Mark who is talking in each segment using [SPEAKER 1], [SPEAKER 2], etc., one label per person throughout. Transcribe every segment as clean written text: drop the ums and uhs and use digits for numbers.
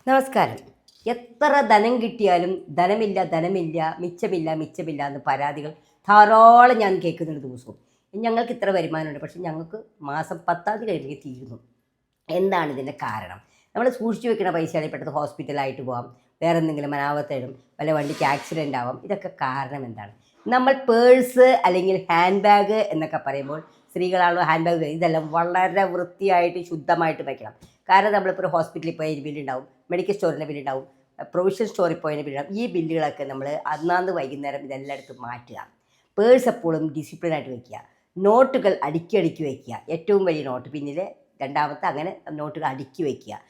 [SPEAKER 1] നമസ്കാരം. എത്ര ധനം കിട്ടിയാലും ധനമില്ല, മിച്ചമില്ല എന്ന് പരാതികൾ ധാരാളം ഞാൻ കേൾക്കുന്നുണ്ട് ദിവസവും. ഞങ്ങൾക്ക് ഇത്ര വരുമാനമുണ്ട്, പക്ഷെ ഞങ്ങൾക്ക് മാസം 10ാം തീയതി കഴിയുമ്പോൾ തീരുന്നു. എന്താണ് ഇതിൻ്റെ കാരണം? നമ്മൾ സൂക്ഷിച്ചു വെക്കുന്ന പൈസയാണെങ്കിൽ പെട്ടെന്ന് ഹോസ്പിറ്റലായിട്ട് പോകാം, വേറെ എന്തെങ്കിലും അനാപത്തേടും, വല്ല വണ്ടിക്ക് ആക്സിഡൻ്റ് ആവാം. ഇതൊക്കെ കാരണം എന്താണ്? നമ്മൾ പേഴ്സ് അല്ലെങ്കിൽ ഹാൻഡ് ബാഗ് എന്നൊക്കെ പറയുമ്പോൾ സ്ത്രീകളാണല്ലോ ഹാൻഡ് ബാഗ്, ഇതെല്ലാം വളരെ വൃത്തിയായിട്ട് ശുദ്ധമായിട്ട് വയ്ക്കണം. കാരണം നമ്മളിപ്പോൾ ഒരു ഹോസ്പിറ്റലിൽ പോയ ബില്ലുണ്ടാവും, മെഡിക്കൽ സ്റ്റോറിൻ്റെ ബില്ലുണ്ടാവും, പ്രൊവിഷൻ സ്റ്റോറിൽ പോയതിൻ്റെ ബില്ലുണ്ടാവും. ഈ ബില്ലുകളൊക്കെ നമ്മൾ അന്നാന്ന് വൈകുന്നേരം ഇതെല്ലാം എടുത്ത് മാറ്റുക. പേഴ്സ് എപ്പോഴും ഡിസിപ്ലിനായിട്ട് വയ്ക്കുക. നോട്ടുകൾ അടുക്കി വയ്ക്കുക. ഏറ്റവും വലിയ നോട്ട് പിന്നിൽ, രണ്ടാമത്തെ, അങ്ങനെ നോട്ടുകൾ അടുക്കി വയ്ക്കുക.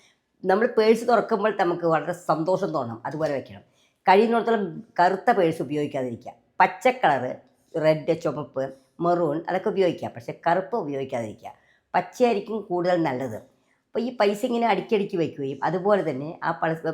[SPEAKER 1] നമ്മൾ പേഴ്സ് തുറക്കുമ്പോൾ നമുക്ക് വളരെ സന്തോഷം തോന്നണം, അതുപോലെ വയ്ക്കണം. കഴിയുന്നിടത്തോളം കറുത്ത പേഴ്സ് ഉപയോഗിക്കാതിരിക്കുക. പച്ച കളറ്, റെഡ്, ചുവപ്പ്, മെറൂൺ അതൊക്കെ ഉപയോഗിക്കുക, പക്ഷേ കറുപ്പ് ഉപയോഗിക്കാതിരിക്കുക. പച്ചയായിരിക്കും കൂടുതൽ നല്ലത്. അപ്പോൾ ഈ പൈസ ഇങ്ങനെ അടുക്കി വയ്ക്കുകയും അതുപോലെ തന്നെ ആ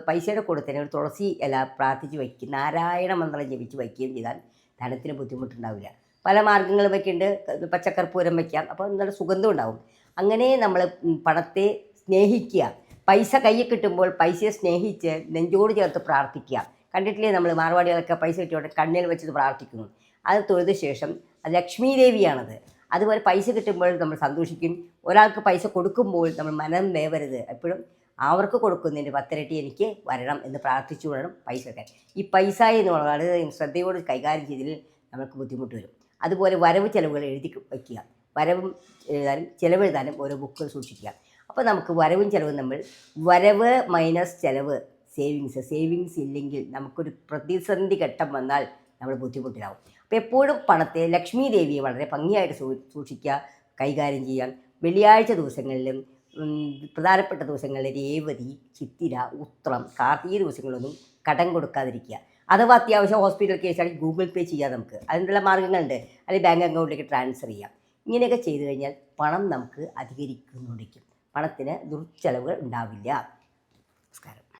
[SPEAKER 1] പൈസയുടെ കൂടെ തന്നെ ഒരു തുളസി ഇല പ്രാർത്ഥിച്ച് വയ്ക്കുക, നാരായണ മന്ത്രം ജപിച്ച് വയ്ക്കുകയും ചെയ്താൽ ധനത്തിന് ബുദ്ധിമുട്ടുണ്ടാവില്ല. പല മാർഗ്ഗങ്ങളും വയ്ക്കുന്നുണ്ട്. പച്ചക്കർപ്പൂരം വയ്ക്കാം, അപ്പോൾ നല്ല സുഗന്ധം ഉണ്ടാവും. അങ്ങനെ നമ്മൾ പണത്തെ സ്നേഹിക്കുക. പൈസ കയ്യിൽ കിട്ടുമ്പോൾ പൈസയെ സ്നേഹിച്ച് നെഞ്ചോട് ചേർത്ത് പ്രാർത്ഥിക്കുക. കണ്ടിട്ടില്ലേ നമ്മൾ മാർവാടികളൊക്കെ പൈസ കിട്ടിയോടെ കണ്ണിൽ വെച്ചത് പ്രാർത്ഥിക്കുന്നു. അത് തൊഴുത ശേഷം അത് ലക്ഷ്മി ദേവിയാണത്. അതുപോലെ പൈസ കിട്ടുമ്പോൾ നമ്മൾ സന്തോഷിക്കും. ഒരാൾക്ക് പൈസ കൊടുക്കുമ്പോൾ നമ്മൾ മനം വേവരുത്. എപ്പോഴും അവർക്ക് കൊടുക്കുന്നതിൻ്റെ 10 ഇരട്ടി എനിക്ക് വരണം എന്ന് പ്രാർത്ഥിച്ചു വേണം പൈസ വെക്കാൻ. ഈ പൈസ എന്നുള്ളത് വളരെ ശ്രദ്ധയോട് കൈകാര്യം ചെയ്തതിൽ നമുക്ക് ബുദ്ധിമുട്ട് വരും. അതുപോലെ വരവ് ചിലവുകൾ എഴുതി വയ്ക്കുക. വരവും എഴുതാനും ചിലവെഴുതാനും ഓരോ ബുക്ക് സൂക്ഷിക്കുക. അപ്പോൾ നമുക്ക് വരവും ചിലവും നമ്മൾ വരവ് മൈനസ് ചിലവ്, സേവിങ്സ് ഇല്ലെങ്കിൽ നമുക്കൊരു പ്രതിസന്ധി ഘട്ടം വന്നാൽ നമ്മൾ ബുദ്ധിമുട്ടിലാവും. അപ്പോൾ എപ്പോഴും പണത്തെ ലക്ഷ്മി ദേവിയെ വളരെ ഭംഗിയായിട്ട് സൂക്ഷിക്കുക, കൈകാര്യം ചെയ്യാം. വെള്ളിയാഴ്ച ദിവസങ്ങളിലും പ്രധാനപ്പെട്ട ദിവസങ്ങളിൽ രേവതി, ചിത്തിര, ഉത്രം, കാർത്തിക ദിവസങ്ങളൊന്നും കടം കൊടുക്കാതിരിക്കുക. അഥവാ അത്യാവശ്യം ഹോസ്പിറ്റൽ കേസാണെങ്കിൽ ഗൂഗിൾ പേ ചെയ്യാം. നമുക്ക് അതിനുള്ള മാർഗ്ഗങ്ങളുണ്ട്. അല്ലെങ്കിൽ ബാങ്ക് അക്കൗണ്ടിലേക്ക് ട്രാൻസ്ഫർ ചെയ്യാം. ഇങ്ങനെയൊക്കെ ചെയ്തു കഴിഞ്ഞാൽ പണം നമുക്ക് അധികരിക്കുന്നുണ്ടിരിക്കും. പണത്തിന് ദുർച്ചെലവുകൾ ഉണ്ടാവില്ല. നമസ്കാരം.